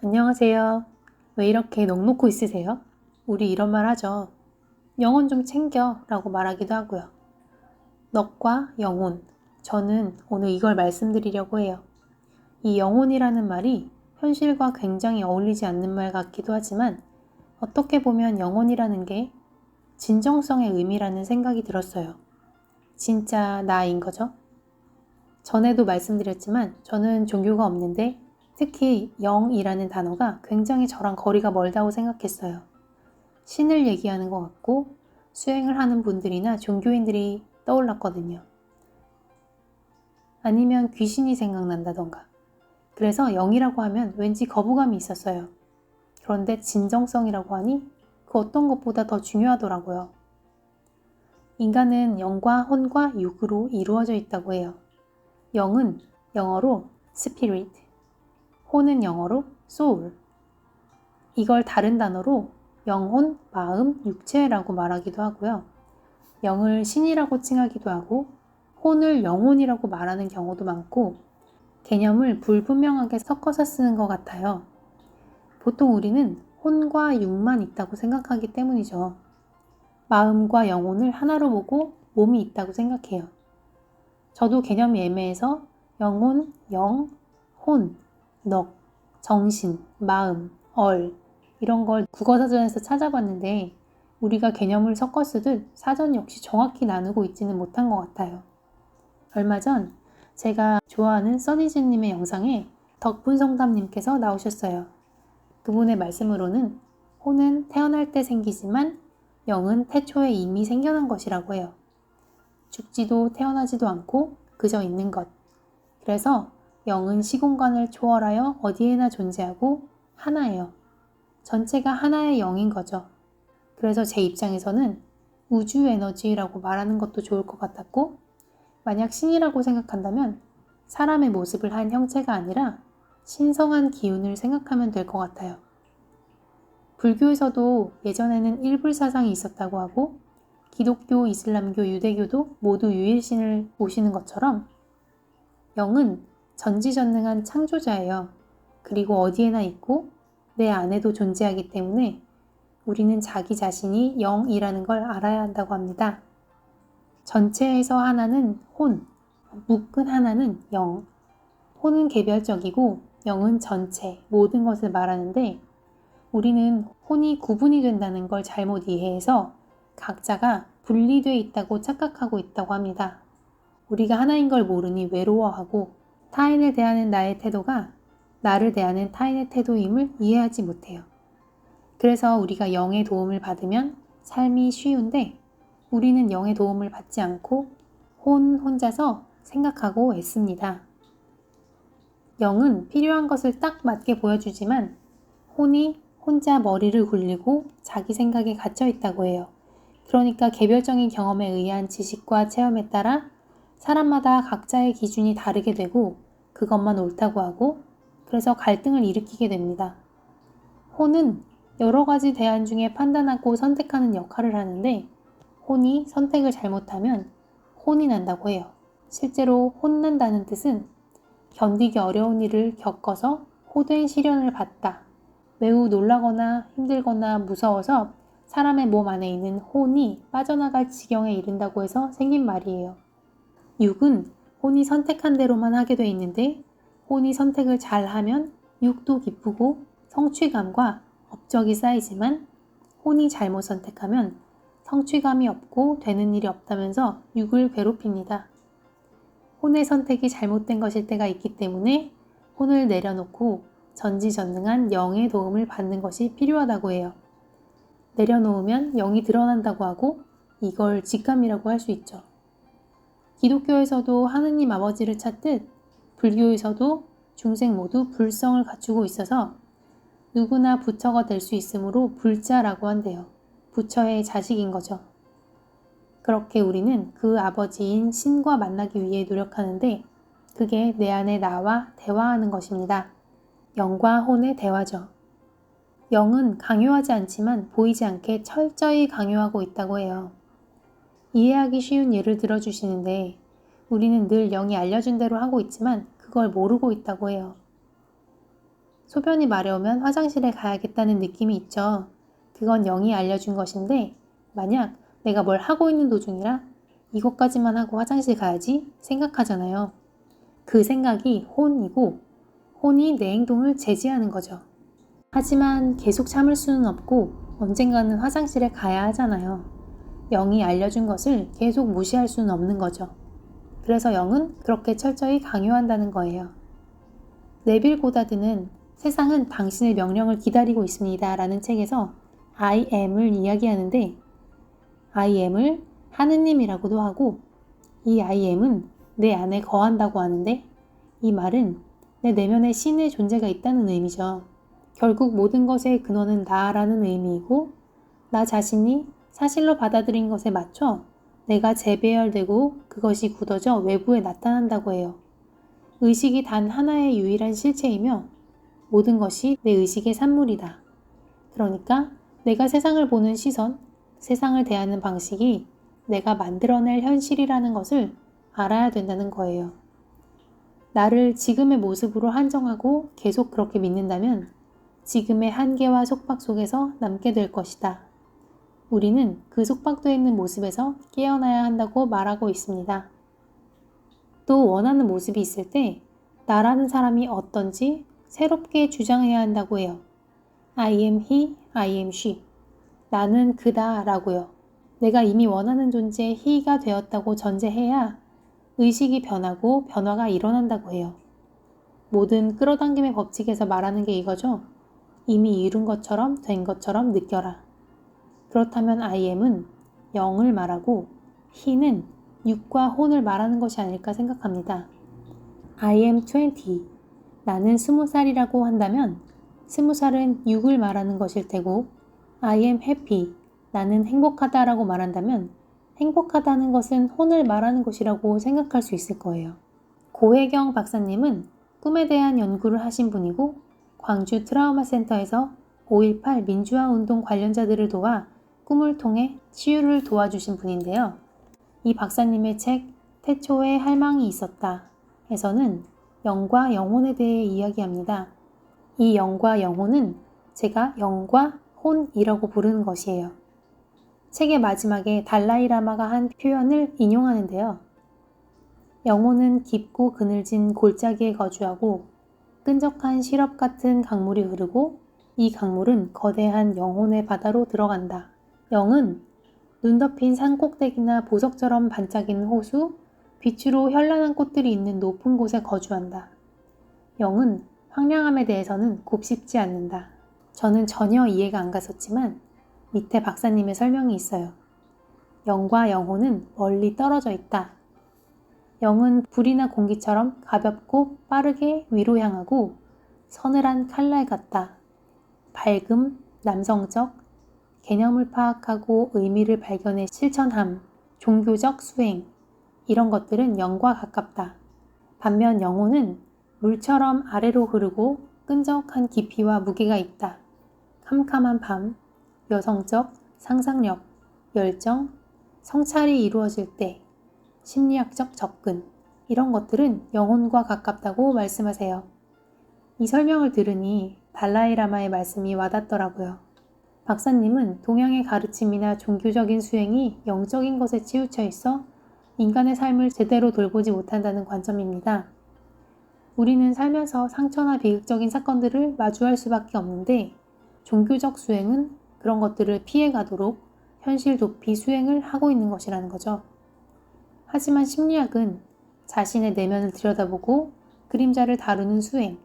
안녕하세요. 왜 이렇게 넋놓고 있으세요? 우리 이런 말 하죠. 영혼 좀 챙겨 라고 말하기도 하고요. 넋과 영혼. 저는 오늘 이걸 말씀드리려고 해요. 이 영혼이라는 말이 현실과 굉장히 어울리지 않는 말 같기도 하지만 어떻게 보면 영혼이라는 게 진정성의 의미라는 생각이 들었어요. 진짜 나인 거죠? 전에도 말씀드렸지만 저는 종교가 없는데 특히 영이라는 단어가 굉장히 저랑 거리가 멀다고 생각했어요. 신을 얘기하는 것 같고 수행을 하는 분들이나 종교인들이 떠올랐거든요. 아니면 귀신이 생각난다던가. 그래서 영이라고 하면 왠지 거부감이 있었어요. 그런데 진정성이라고 하니 그 어떤 것보다 더 중요하더라고요. 인간은 영과 혼과 육으로 이루어져 있다고 해요. 영은 영어로 spirit, 혼은 영어로 soul. 이걸 다른 단어로 영혼, 마음, 육체라고 말하기도 하고요. 영을 신이라고 칭하기도 하고 혼을 영혼이라고 말하는 경우도 많고 개념을 불분명하게 섞어서 쓰는 것 같아요. 보통 우리는 혼과 육만 있다고 생각하기 때문이죠. 마음과 영혼을 하나로 보고 몸이 있다고 생각해요. 저도 개념이 애매해서 영혼, 영, 혼, 넋, 정신, 마음, 이런 걸 국어사전에서 찾아봤는데 우리가 개념을 섞어 쓰듯 사전 역시 정확히 나누고 있지는 못한 것 같아요. 얼마 전 제가 좋아하는 써니즈님의 영상에 덕분성담님께서 나오셨어요. 그분의 말씀으로는 혼은 태어날 때 생기지만 영은 태초에 이미 생겨난 것이라고 해요. 죽지도 태어나지도 않고 그저 있는 것. 그래서 영은 시공간을 초월하여 어디에나 존재하고 하나예요. 전체가 하나의 영인 거죠. 그래서 제 입장에서는 우주 에너지라고 말하는 것도 좋을 것 같았고 만약 신이라고 생각한다면 사람의 모습을 한 형체가 아니라 신성한 기운을 생각하면 될 것 같아요. 불교에서도 예전에는 일불사상이 있었다고 하고 기독교, 이슬람교, 유대교도 모두 유일신을 모시는 것처럼 영은 전지전능한 창조자예요. 그리고 어디에나 있고 내 안에도 존재하기 때문에 우리는 자기 자신이 영이라는 걸 알아야 한다고 합니다. 전체에서 하나는 혼, 묶은 하나는 영. 혼은 개별적이고 영은 전체, 모든 것을 말하는데 우리는 혼이 구분이 된다는 걸 잘못 이해해서 각자가 분리되어 있다고 착각하고 있다고 합니다. 우리가 하나인 걸 모르니 외로워하고 타인을 대하는 나의 태도가 나를 대하는 타인의 태도임을 이해하지 못해요. 그래서 우리가 영의 도움을 받으면 삶이 쉬운데 우리는 영의 도움을 받지 않고 혼자서 생각하고 애씁니다. 영은 필요한 것을 딱 맞게 보여주지만 혼이 혼자 머리를 굴리고 자기 생각에 갇혀 있다고 해요. 그러니까 개별적인 경험에 의한 지식과 체험에 따라 사람마다 각자의 기준이 다르게 되고 그것만 옳다고 하고 그래서 갈등을 일으키게 됩니다. 혼은 여러 가지 대안 중에 판단하고 선택하는 역할을 하는데 혼이 선택을 잘못하면 혼이 난다고 해요. 실제로 혼난다는 뜻은 견디기 어려운 일을 겪어서 호된 시련을 받다. 매우 놀라거나 힘들거나 무서워서 사람의 몸 안에 있는 혼이 빠져나갈 지경에 이른다고 해서 생긴 말이에요. 육은 혼이 선택한 대로만 하게 돼 있는데 혼이 선택을 잘하면 육도 기쁘고 성취감과 업적이 쌓이지만 혼이 잘못 선택하면 성취감이 없고 되는 일이 없다면서 육을 괴롭힙니다. 혼의 선택이 잘못된 것일 때가 있기 때문에 혼을 내려놓고 전지전능한 영의 도움을 받는 것이 필요하다고 해요. 내려놓으면 영이 드러난다고 하고 이걸 직감이라고 할 수 있죠. 기독교에서도 하느님 아버지를 찾듯 불교에서도 중생 모두 불성을 갖추고 있어서 누구나 부처가 될 수 있으므로 불자라고 한대요. 부처의 자식인 거죠. 그렇게 우리는 그 아버지인 신과 만나기 위해 노력하는데 그게 내 안에 나와 대화하는 것입니다. 영과 혼의 대화죠. 영은 강요하지 않지만 보이지 않게 철저히 강요하고 있다고 해요. 이해하기 쉬운 예를 들어주시는데 우리는 늘 영이 알려준 대로 하고 있지만 그걸 모르고 있다고 해요. 소변이 마려우면 화장실에 가야겠다는 느낌이 있죠. 그건 영이 알려준 것인데 만약 내가 뭘 하고 있는 도중이라 이것까지만 하고 화장실 가야지 생각하잖아요. 그 생각이 혼이고 혼이 내 행동을 제지하는 거죠. 하지만 계속 참을 수는 없고 언젠가는 화장실에 가야 하잖아요. 영이 알려준 것을 계속 무시할 수는 없는 거죠. 그래서 영은 그렇게 철저히 강요한다는 거예요. 네빌 고다드는 세상은 당신의 명령을 기다리고 있습니다 라는 책에서 I am을 이야기하는데 I am을 하느님이라고도 하고 이 I am은 내 안에 거한다고 하는데 이 말은 내 내면에 신의 존재가 있다는 의미죠. 결국 모든 것의 근원은 나라는 의미이고 나 자신이 사실로 받아들인 것에 맞춰 내가 재배열되고 그것이 굳어져 외부에 나타난다고 해요. 의식이 단 하나의 유일한 실체이며 모든 것이 내 의식의 산물이다. 그러니까 내가 세상을 보는 시선, 세상을 대하는 방식이 내가 만들어낼 현실이라는 것을 알아야 된다는 거예요. 나를 지금의 모습으로 한정하고 계속 그렇게 믿는다면 지금의 한계와 속박 속에서 남게 될 것이다. 우리는 그 속박되어 있는 모습에서 깨어나야 한다고 말하고 있습니다. 또 원하는 모습이 있을 때 나라는 사람이 어떤지 새롭게 주장해야 한다고 해요. I am he, I am she. 나는 그다 라고요. 내가 이미 원하는 존재 he가 되었다고 전제해야 의식이 변하고 변화가 일어난다고 해요. 모든 끌어당김의 법칙에서 말하는 게 이거죠. 이미 이룬 것처럼 된 것처럼 느껴라. 그렇다면 I am은 영을 말하고 he는 육과 혼을 말하는 것이 아닐까 생각합니다. I am 20. 나는 20살이라고 한다면 20살은 육을 말하는 것일 테고 I am happy. 나는 행복하다라고 말한다면 행복하다는 것은 혼을 말하는 것이라고 생각할 수 있을 거예요. 고혜경 박사님은 꿈에 대한 연구를 하신 분이고 광주 트라우마 센터에서 5.18 민주화 운동 관련자들을 도와 꿈을 통해 치유를 도와주신 분인데요. 이 박사님의 책 태초에 할망이 있었다 에서는 영과 영혼에 대해 이야기합니다. 이 영과 영혼은 제가 영과 혼이라고 부르는 것이에요. 책의 마지막에 달라이라마가 한 표현을 인용하는데요. 영혼은 깊고 그늘진 골짜기에 거주하고 끈적한 시럽 같은 강물이 흐르고 이 강물은 거대한 영혼의 바다로 들어간다. 영은 눈 덮인 산꼭대기나 보석처럼 반짝이는 호수, 빛으로 현란한 꽃들이 있는 높은 곳에 거주한다. 영은 황량함에 대해서는 곱씹지 않는다. 저는 전혀 이해가 안 갔었지만 밑에 박사님의 설명이 있어요. 영과 영혼은 멀리 떨어져 있다. 영은 불이나 공기처럼 가볍고 빠르게 위로 향하고 서늘한 칼날 같다. 밝음, 남성적, 개념을 파악하고 의미를 발견해 실천함, 종교적 수행, 이런 것들은 영과 가깝다. 반면 영혼은 물처럼 아래로 흐르고 끈적한 깊이와 무게가 있다. 캄캄한 밤, 여성적, 상상력, 열정, 성찰이 이루어질 때, 심리학적 접근, 이런 것들은 영혼과 가깝다고 말씀하세요. 이 설명을 들으니 달라이라마의 말씀이 와닿더라고요. 박사님은 동양의 가르침이나 종교적인 수행이 영적인 것에 치우쳐 있어 인간의 삶을 제대로 돌보지 못한다는 관점입니다. 우리는 살면서 상처나 비극적인 사건들을 마주할 수밖에 없는데 종교적 수행은 그런 것들을 피해가도록 현실 도피 수행을 하고 있는 것이라는 거죠. 하지만 심리학은 자신의 내면을 들여다보고 그림자를 다루는 수행,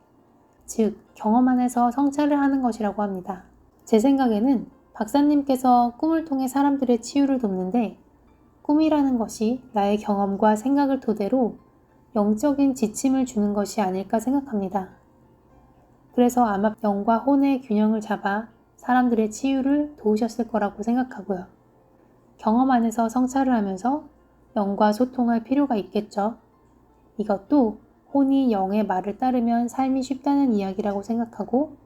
즉 경험 안에서 성찰을 하는 것이라고 합니다. 제 생각에는 박사님께서 꿈을 통해 사람들의 치유를 돕는데 꿈이라는 것이 나의 경험과 생각을 토대로 영적인 지침을 주는 것이 아닐까 생각합니다. 그래서 아마 영과 혼의 균형을 잡아 사람들의 치유를 도우셨을 거라고 생각하고요. 경험 안에서 성찰을 하면서 영과 소통할 필요가 있겠죠. 이것도 혼이 영의 말을 따르면 삶이 쉽다는 이야기라고 생각하고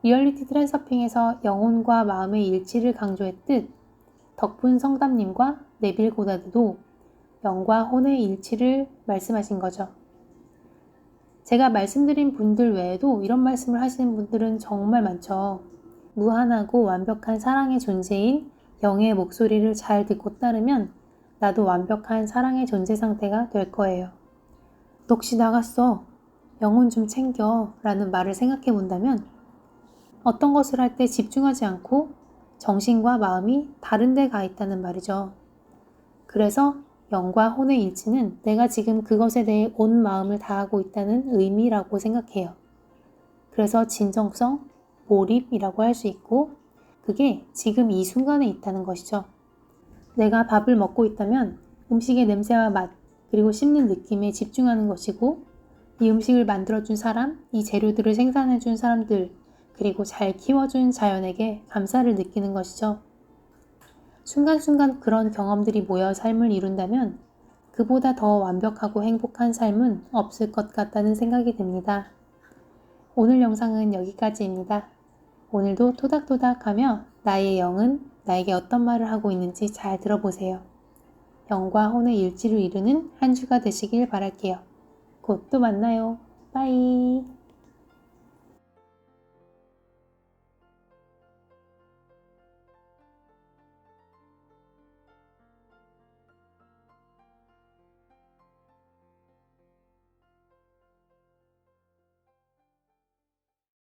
리얼리티 트랜서핑에서 영혼과 마음의 일치를 강조했듯 덕분 성담님과 네빌 고다드도 영과 혼의 일치를 말씀하신 거죠. 제가 말씀드린 분들 외에도 이런 말씀을 하시는 분들은 정말 많죠. 무한하고 완벽한 사랑의 존재인 영의 목소리를 잘 듣고 따르면 나도 완벽한 사랑의 존재 상태가 될 거예요. 넋이 나갔어. 영혼 좀 챙겨 라는 말을 생각해 본다면 어떤 것을 할 때 집중하지 않고 정신과 마음이 다른 데 가 있다는 말이죠. 그래서 영과 혼의 일치는 내가 지금 그것에 대해 온 마음을 다하고 있다는 의미라고 생각해요. 그래서 진정성, 몰입이라고 할 수 있고 그게 지금 이 순간에 있다는 것이죠. 내가 밥을 먹고 있다면 음식의 냄새와 맛, 그리고 씹는 느낌에 집중하는 것이고 이 음식을 만들어준 사람, 이 재료들을 생산해준 사람들, 그리고 잘 키워준 자연에게 감사를 느끼는 것이죠. 순간순간 그런 경험들이 모여 삶을 이룬다면 그보다 더 완벽하고 행복한 삶은 없을 것 같다는 생각이 듭니다. 오늘 영상은 여기까지입니다. 오늘도 토닥토닥하며 나의 영은 나에게 어떤 말을 하고 있는지 잘 들어보세요. 영과 혼의 일치를 이루는 한 주가 되시길 바랄게요. 곧 또 만나요. 빠이.